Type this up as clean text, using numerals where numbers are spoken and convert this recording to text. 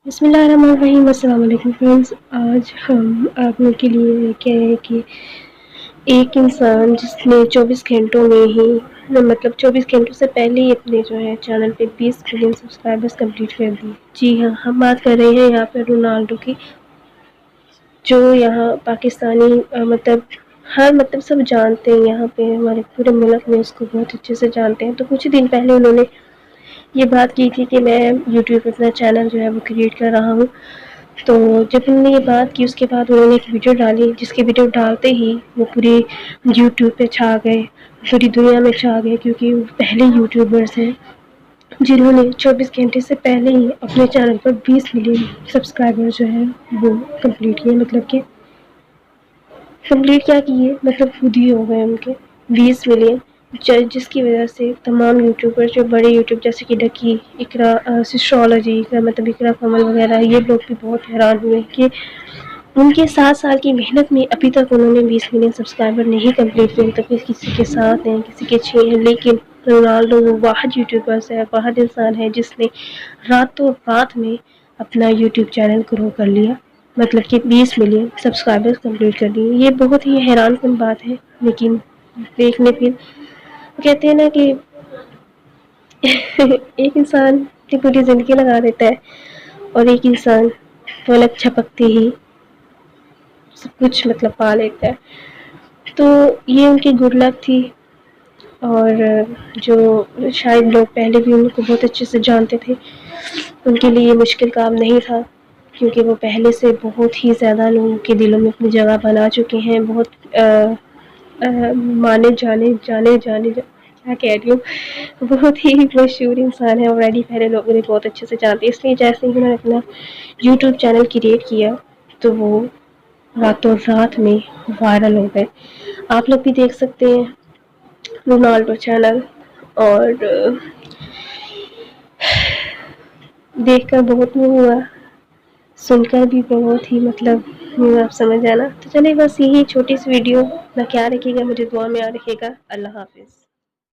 بسم اللہ الرحمن الرحیم۔ السلام علیکم فرینڈز، آج ہم آپ لوگوں کے لیے کیا ہے کہ ایک انسان جس نے 24 گھنٹوں میں ہی مطلب 24 گھنٹوں سے پہلے ہی اپنے جو ہے چینل پہ 20 ملین سبسکرائبرز کمپلیٹ کر دی۔ جی ہاں، ہم بات کر رہے ہیں یہاں پہ رونالڈو کی، جو یہاں پاکستانی مطلب سب جانتے ہیں، یہاں پہ ہمارے پورے ملک میں اس کو بہت اچھے سے جانتے ہیں۔ تو کچھ دن پہلے انہوں نے یہ بات کی تھی کہ میں یوٹیوب پہ اپنا چینل جو ہے وہ کریٹ کر رہا ہوں۔ تو جب انہوں نے یہ بات کی اس کے بعد انہوں نے ایک ویڈیو ڈالی، جس کی ویڈیو ڈالتے ہی وہ پوری یوٹیوب پہ چھا گئے، پوری دنیا میں چھا گئے، کیونکہ وہ پہلے یوٹیوبرز ہیں جنہوں نے 24 گھنٹے سے پہلے ہی اپنے چینل پر 20 ملین سبسکرائبر جو ہے وہ کمپلیٹ کیے۔ مطلب کہ کمپلیٹ کیا کیے، مطلب خود ہی ہو گئے ان کے 20 ملین، جس کی وجہ سے تمام یوٹیوبر جو بڑے یوٹیوب جیسے کہ ڈکی، اقرا سسٹرالوجی مطلب اقرا کمل وغیرہ، یہ لوگ بھی بہت حیران ہوئے کہ ان کے 7 سال کی محنت میں ابھی تک انہوں نے 20 ملین سبسکرائبر نہیں کمپلیٹ کیے۔ تو کسی کے 7 ہیں، کسی کے 6 ہیں، لیکن رونالڈو وہ واحد یوٹیوبر ہے، واحد انسان ہے جس نے راتوں رات میں اپنا یوٹیوب چینل گرو کر لیا، مطلب کہ 20 ملین سبسکرائبر کمپلیٹ کر دیے۔ یہ بہت ہی حیران کن بات ہے، لیکن دیکھنے پھر کہتے ہیں نا کہ ایک انسان کی پوری زندگی لگا دیتا ہے اور ایک انسان پلک جھپکتے ہی سب کچھ مطلب پا لیتا ہے۔ تو یہ ان کی گڈ لک تھی، اور جو شاید لوگ پہلے بھی ان کو بہت اچھے سے جانتے تھے ان کے لیے یہ مشکل کام نہیں تھا، کیونکہ وہ پہلے سے بہت ہی زیادہ لوگوں کے دلوں میں اپنی جگہ بنا چکے ہیں، بہت مانے جانے کیا کہہ رہی ہوں، بہت ہی مشہور انسان ہے، آلریڈی پہلے لوگ انہیں بہت اچھے سے جانتے ہیں۔ اس لیے جیسے ہی انہوں نے اپنا یوٹیوب چینل کریٹ کیا تو وہ راتوں رات میں وائرل ہو گئے۔ آپ لوگ بھی دیکھ سکتے ہیں رونالڈو چینل، اور دیکھ کر بہت وہ ہوا، سن کر بھی بہت ہی آپ سمجھ آنا۔ تو چلے بس یہی چھوٹی سی ویڈیو، نہ خیال رکھیے گا، مجھے دعا میں یاد رکھیے گا۔ اللہ حافظ۔